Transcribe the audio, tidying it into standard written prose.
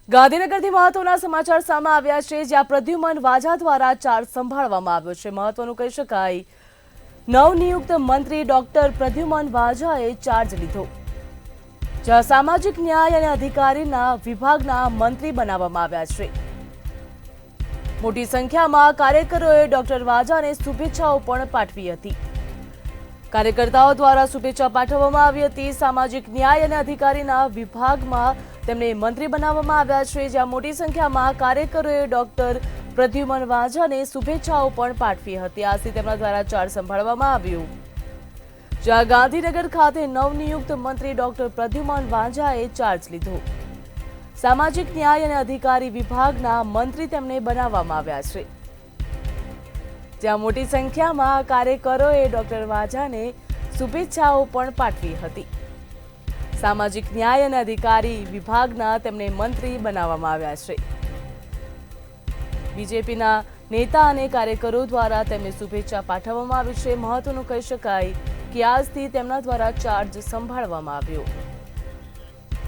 ગાંધીનગરથી મહત્વના સમાચાર સામે આવ્યા છે, જ્યાં પ્રદ્યુમન વાઝા દ્વારા ચાર્જ સંભાળવામાં આવ્યો છે। મહત્વનું કહી શકાય, નવનિયુક્ત મંત્રી ડોક્ટર પ્રદ્યુમન વાઝાએ ચાર્જ લીધો, જ્યાં સામાજિક ન્યાય અને અધિકારીના વિભાગના મંત્રી બનાવવામાં આવ્યા છે। મોટી સંખ્યામાં કાર્યકરોએ ડોક્ટર વાઝાને શુભેચ્છાઓ પણ પાઠવી હતી। કાર્યકર્તાઓ દ્વારા શુભેચ્છા પાઠવવામાં આવી હતી। સામાજિક ન્યાય અને અધિકારીના વિભાગમાં તેમને મંત્રી બનાવવામાં આવ્યા છે, જ્યાં મોટી સંખ્યામાં કાર્યકરોએ ડોક્ટર પ્રદ્યુમન વાઝાને શુભેચ્છાઓ પણ પાઠવી હતી। આજથી તેમના દ્વારા ચાર્જ સંભાળવામાં આવ્યું, જ્યાં ગાંધીનગર ખાતે નવનિયુક્ત મંત્રી ડોક્ટર પ્રદ્યુમન વાઝાએ ચાર્જ લીધો। સામાજિક ન્યાય અને અધિકારી વિભાગના મંત્રી તેમને બનાવવામાં આવ્યા છે, જ્યાં મોટી સંખ્યામાં કાર્યકરોએ ડોક્ટર વાઝાને શુભેચ્છાઓ પણ પાઠવી હતી। સામાજિક ન્યાય અને અધિકારી વિભાગના તેમને મંત્રી બનાવવામાં આવ્યા છે। બીજેપીના નેતા અને કાર્યકરો દ્વારા તેમને શુભેચ્છા પાઠવવામાં આવી છે। મહત્વનું કહી શકાય કે આજથી તેમના દ્વારા ચાર્જ સંભાળવામાં આવ્યો।